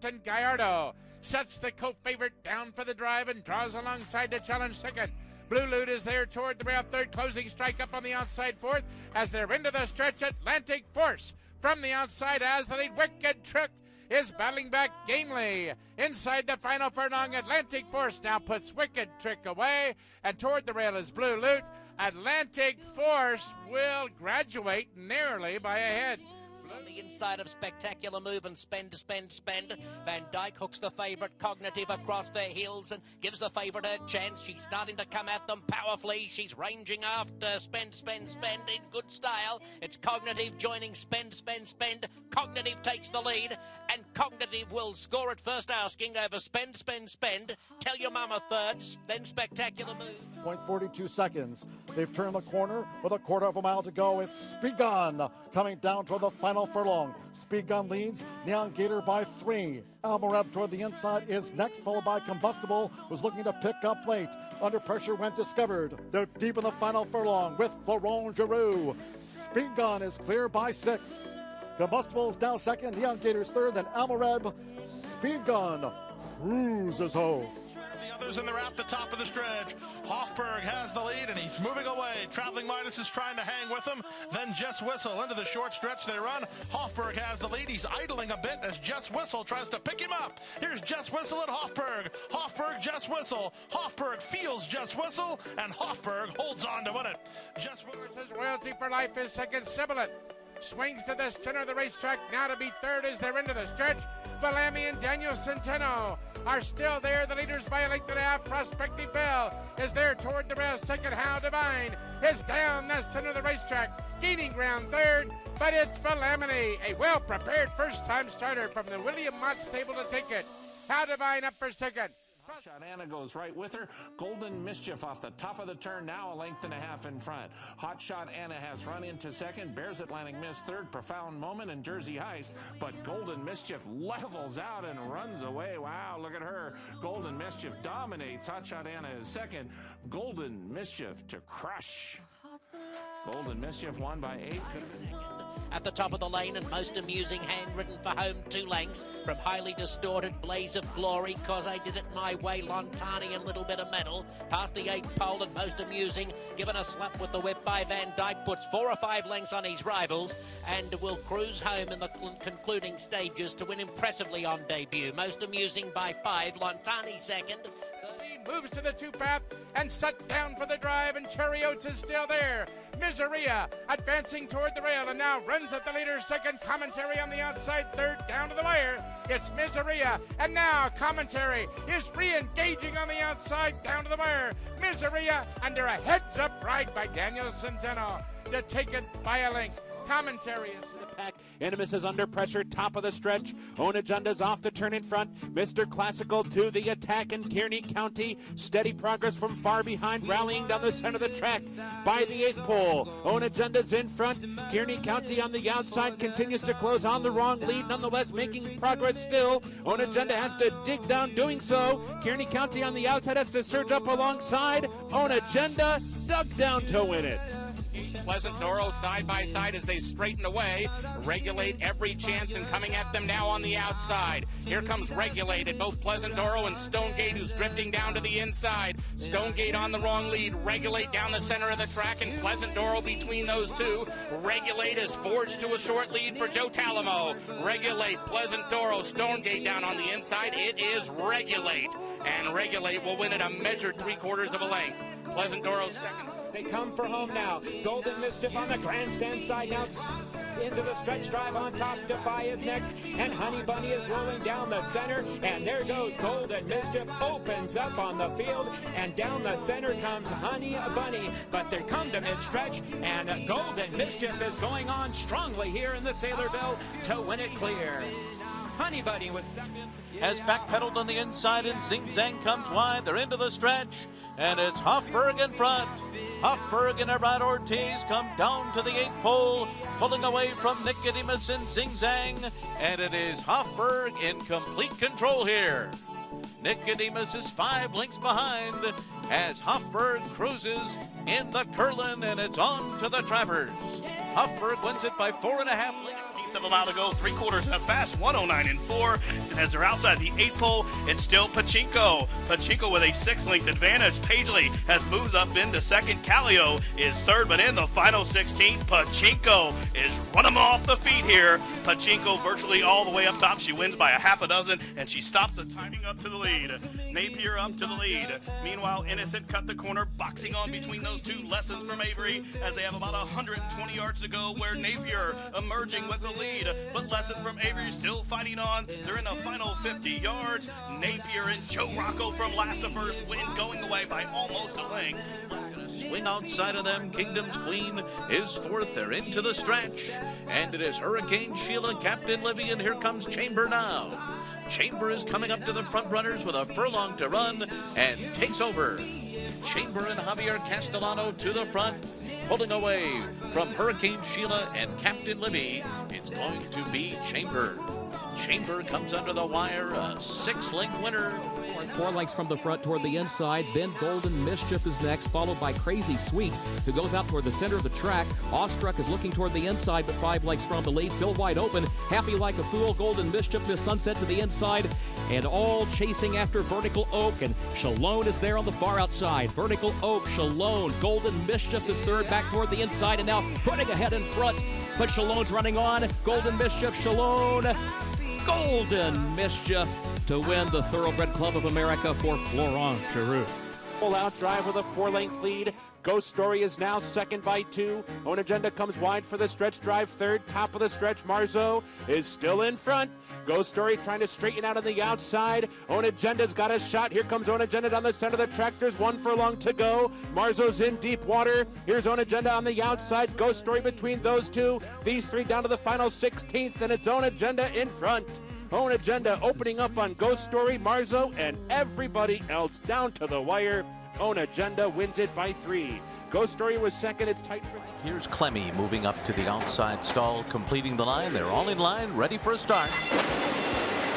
Captain Gallardo sets the co-favorite down for the drive and draws alongside to challenge second. Blue Loot is there toward the rail third, closing strike up on the outside fourth as they're into the stretch. Atlantic Force from the outside as the lead. Wicked Trick is battling back gamely inside the final furlong. Atlantic Force now puts Wicked Trick away, and toward the rail is Blue Loot. Atlantic Force will graduate narrowly by a head. On the inside of Spectacular Move and Spend. Van Dyke hooks the favourite Cognitive across their heels and gives the favourite a chance. She's starting to come at them powerfully. She's ranging after Spend in good style. It's Cognitive joining Spend. Cognitive takes the lead, and Cognitive will score at first asking over Spend. Tell Your Mama third, then Spectacular Move. 0.42 seconds. They've turned the corner with a quarter of a mile to go. It's Speed Gun coming down toward the final furlong. Speed Gun leads Neon Gator by 3. Almareb toward the inside is next, followed by Combustible, who's looking to pick up late. Under pressure when discovered. They're deep in the final furlong with Florent Giroux. Speed Gun is clear by 6. Combustible is now second, Neon Gator's third, then Almareb. Speed Gun cruises home. The others in the wrap, the top of the stretch. Hofberg has the lead and he's moving away. Traveling Midas is trying to hang with him. Then Jess Whistle into the short stretch they run. Hofberg has the lead. He's idling a bit as Jess Whistle tries to pick him up. Here's Jess Whistle at Hofberg. Hofberg, Jess Whistle. Hofberg feels Jess Whistle and Hofberg holds on to win it. Jess Whistle's Royalty for Life is second. Sibilant swings to the center of the racetrack now to be third as they're into the stretch. Bellamy and Daniel Centeno are still there. The leaders by a length and a half. Prospective Bell is there toward the rail. Second, How Divine is down the center of the racetrack, gaining ground third. But it's Bellamy, a well-prepared first-time starter from the William Mott stable to take it. How Divine up for second. Hotshot Anna goes right with her. Golden Mischief off the top of the turn, now a length and a half in front. Hotshot Anna has run into second. Bears Atlantic Mist third. Profound Moment and Jersey Heist. But Golden Mischief levels out and runs away. Wow, look at her. Golden Mischief dominates. Hotshot Anna is second. Golden Mischief to crush. Golden Mischief won by 8. At the top of the lane and most amusing, handwritten for home 2 lengths from Highly Distorted, Blaze of Glory, Cause I Did It My Way, Lontani and Little Bit of Metal. Past the 8th pole and most amusing, given a slap with the whip by Van Dyke, puts 4 or 5 lengths on his rivals and will cruise home in the concluding stages to win impressively on debut. Most amusing by 5, Lontani second. Moves to the 2-path and set down for the drive, and Chariots is still there. Miseria advancing toward the rail and now runs at the leader second. Commentary on the outside third, down to the wire. It's Miseria, and now Commentary is re-engaging on the outside down to the wire. Miseria under a heads-up ride by Daniel Centeno to take it by a length. Commentary is the pack. Inimus is under pressure, top of the stretch. Onagenda's off the turn in front. Mr. Classical to the attack in Kearney County. Steady progress from far behind, rallying down the center of the track by the 8th pole. Onagenda's in front. Kearney County on the outside continues to close on the wrong lead, nonetheless making progress still. Onagenda has to dig down doing so. Kearney County on the outside has to surge up alongside. Onagenda dug down to win it. Pleasant Doro side by side as they straighten away. Regulate every chance and coming at them now on the outside. Here comes Regulated, both Pleasant Doro and Stonegate, who's drifting down to the inside. Stonegate on the wrong lead. Regulate down the center of the track, and Pleasant Doro between those two. Regulate is forged to a short lead for Joe Talamo. Regulate, Pleasant Doro, Stonegate down on the inside. It is Regulate, and Regulate will win at a measured 3/4 of a length. Pleasant Doro second. They come for home now. Golden Mischief on the grandstand side now. Into the stretch drive on top. Defy is next. And Honey Bunny is rolling down the center. And there goes Golden Mischief. Opens up on the field. And down the center comes Honey Bunny. But they come to mid-stretch. And Golden Mischief is going on strongly here in the Sailorville to win it clear. Honey Bunny was second. Has backpedaled on the inside and Zing Zang comes wide. They're into the stretch. And it's Hofberg in front. Hofberg and Ebrad Ortiz come down to the 8th pole, pulling away from Nicodemus and Zing Zang. And it is Hofberg in complete control here. Nicodemus is 5 lengths behind as Hofberg cruises in the Curlin, and it's on to the Travers. Hofberg wins it by 4.5 lengths. of a mile to go, 3/4 and a fast 109 and 4. And as they're outside the 8th pole, it's still Pachinko. Pachinko with a 6-length advantage. Paisley has moved up into second. Callio is third, but in the final 16, Pachinko is running them off the feet here. Pachinko virtually all the way up top. She wins by a half a dozen, and she stops the timing up to the lead. Napier up to the lead. Meanwhile, Innocent cut the corner, boxing on between those two. Lessons from Avery as they have about 120 yards to go, where Napier emerging with the lead, but Lessons from Avery still fighting on. They're in the final 50 yards. Napier and Joe Rocco from last to first win, going away by almost a length. Swing outside of them. Kingdom's Queen is fourth. They're into the stretch. And it is Hurricane Sheila, Captain Livy, and here comes Chamber now. Chamber is coming up to the front runners with a furlong to run and takes over. Chamber and Javier Castellano to the front, pulling away from Hurricane Sheila and Captain Libby. It's going to be Chamber. Chamber comes under the wire, a 6-length winner. 4 lengths from the front toward the inside. Then Golden Mischief is next, followed by Crazy Sweet, who goes out toward the center of the track. Awestruck is looking toward the inside, but 5 lengths from the lead, still wide open. Happy Like a Fool, Golden Mischief, Miss Sunset to the inside, and all chasing after Vertical Oak, and Shalone is there on the far outside. Vertical Oak, Shalone, Golden Mischief is third, back toward the inside, and now putting ahead in front, but Shalone's running on. Golden Mischief, Shalone, Golden Mischief to win the Thoroughbred Club of America for Florent Giroux. Full out drive with a 4-length lead. Ghost Story is now second by 2. Own Agenda comes wide for the stretch drive third. Top of the stretch, Marzo is still in front. Ghost Story trying to straighten out on the outside. Own Agenda's got a shot. Here comes Own Agenda down the center of the track. There's 1 furlong to go. Marzo's in deep water. Here's Own Agenda on the outside. Ghost Story between those two. These 3 down to the final 16th, and it's Own Agenda in front. Own Agenda opening up on Ghost Story, Marzo, and everybody else down to the wire. Own Agenda wins it by 3. Ghost Story was second. It's tight for... Here's Clemmy moving up to the outside stall, completing the line. They're all in line, ready for a start.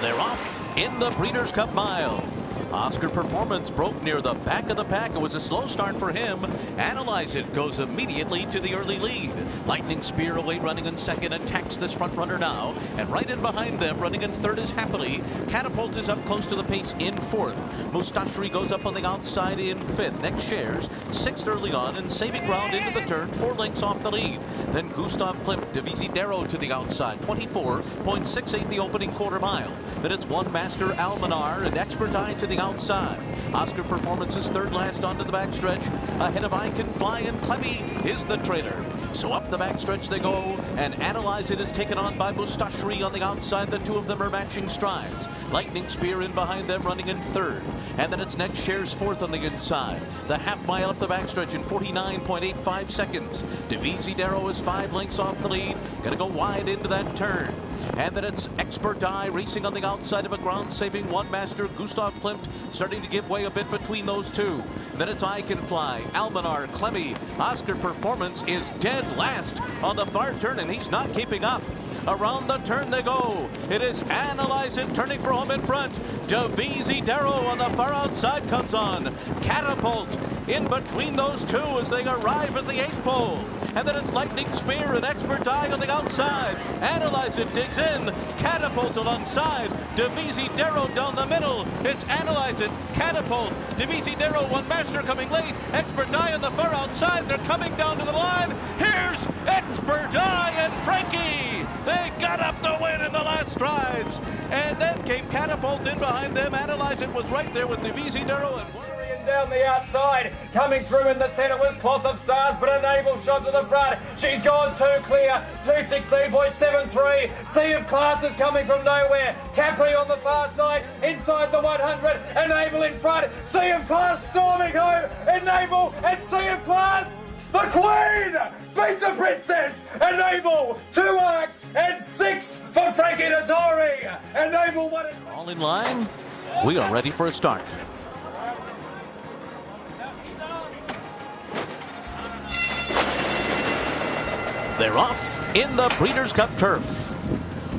They're off in the Breeders' Cup Mile. Oscar Performance broke near the back of the pack. It was a slow start for him. Analyze It goes immediately to the early lead. Lightning Spear away running in second, attacks this front runner now. And right in behind them, running in third is Happily. Catapult is up close to the pace in fourth. Mustachary goes up on the outside in fifth. Next Shares, sixth early on and saving ground into the turn, 4 lengths off the lead. Then Gustav Klimt, Divisidero to the outside, 24.68 the opening quarter mile. Then it's One Master Almanar and Expert Eye to the outside. Oscar Performance is third last onto the backstretch. Ahead of I Can Fly, and Clemmy is the trailer. So up the backstretch they go, and Analyze It is taken on by Mustachary on the outside. The 2 of them are matching strides. Lightning Spear in behind them, running in third. And then it's Next Shares fourth on the inside. The half mile up the backstretch in 49.85 seconds. Divisidero is 5 lengths off the lead. Gonna go wide into that turn. And then it's Expert Eye racing on the outside of a ground-saving One Master. Gustav Klimt starting to give way a bit between those 2. Then it's I Can Fly, Almanar, Clemmy. Oscar Performance is dead last on the far turn, and he's not keeping up. Around the turn they go. It is Analyze It turning for home in front. Divisidero on the far outside comes on. Catapult in between those 2 as they arrive at the 8th pole. And then it's Lightning Spear and Expert Eye on the outside. Analyze It digs in. Catapult alongside. Divisidero down the middle. It's Analyze It, Catapult, Divisidero, One Master coming late. Expert Eye on the far outside. They're coming down to the line. Here's Expert Eye and Frankie. They got up the win in the last strides. And then came Catapult in behind them. Analyze It was right there with Divisidero and down the outside. Coming through in the center was Cloth of Stars, but a naval shot to the front. She's gone 2 clear, 216.73. Sea of Class is coming from nowhere. Capri on the far side, inside the 100. Enable in front. Sea of Class storming home. Enable and Sea of Class. The Queen beat the Princess. Enable 2 arcs and 6 for Frankie Dettori. Enable 1. All in line. We are ready for a start. They're off in the Breeders' Cup turf.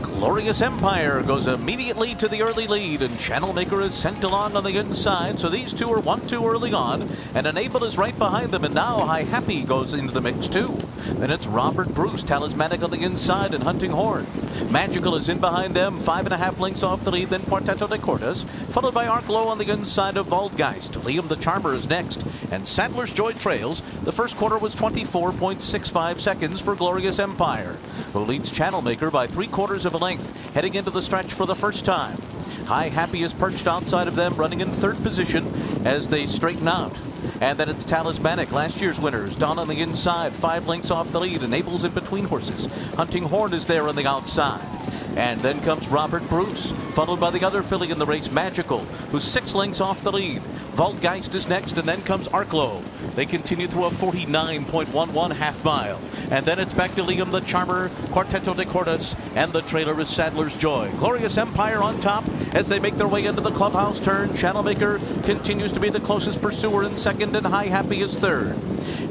Glorious Empire goes immediately to the early lead, and Channel Maker is sent along on the inside, so these two are 1-2 early on, and Enable is right behind them, and now High Happy goes into the mix too. Then it's Robert Bruce, Talismanic on the inside, and Hunting Horn. Magical is in behind them, 5.5 lengths off the lead, then Quarteto de Cortes, followed by Arklow on the inside of Waldgeist. Liam the Charmer is next, and Sadler's Joy trails. The first quarter was 24.65 seconds for Glorious Empire, who leads Channel Maker by 3/4 of a length, heading into the stretch for the first time. High Happy is perched outside of them, running in third position as they straighten out. And then it's Talismanic, last year's winners, down on the inside, 5 lengths off the lead. Enable's in between horses. Hunting Horn is there on the outside. And then comes Robert Bruce, followed by the other filly in the race, Magical, who's 6 lengths off the lead. Waldgeist is next, and then comes Arklow. They continue through a 49.11 half mile. And then it's back to Liam the Charmer, Quarteto de Cortes, and the trailer is Sadler's Joy. Glorious Empire on top as they make their way into the clubhouse turn. Channel Maker continues to be the closest pursuer in second, and High Happy is third.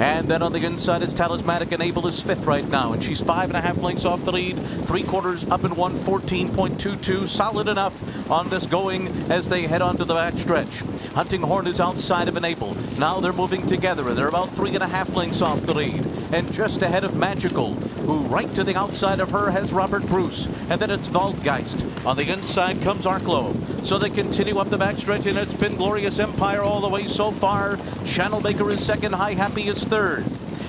And then on the inside is Talismanic. Enable is fifth right now, and she's 5.5 lengths off the lead. 3/4 up in 1:14.22. Solid enough on this going as they head on to the back stretch. Hunting Horn is outside of Enable. Now they're moving together, and they're about 3.5 lengths off the lead. And just ahead of Magical, who right to the outside of her has Robert Bruce. And then it's Waldgeist. On the inside comes Arklow. So they continue up the backstretch, and it's been Glorious Empire all the way so far. Channel Maker is second, High Happy is third.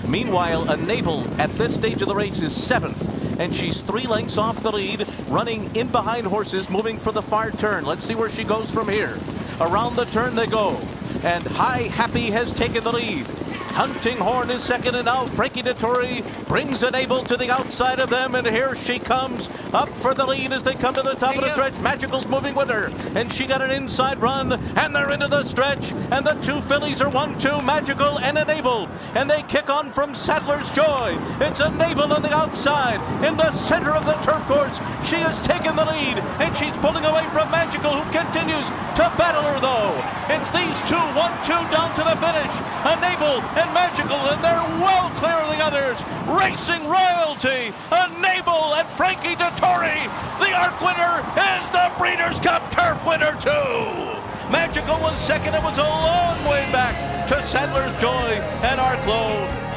Meanwhile, Enable at this stage of the race is 7th. And she's 3 lengths off the lead, running in behind horses, moving for the far turn. Let's see where she goes from here. Around the turn they go. And High Happy has taken the lead. Hunting Horn is second, and now Frankie Dettori brings Enable to the outside of them, and here she comes up for the lead as they come to the top of the stretch. Magical's moving with her, and she got an inside run, and they're into the stretch, and the two fillies are 1-2, Magical and Enable, and they kick on from Sadler's Joy. It's Enable on the outside in the center of the turf course. She has taken the lead, and she's pulling away from Magical, who continues to battle her though. It's these two, 1-2 down to the finish. Enable and Magical, and they're well clear of the others. Racing Royalty, Enable, and Frankie Dettori. The ARC winner is the Breeders' Cup Turf winner too. Magical was second. It was a long way back to Sadler's Joy and Arklow.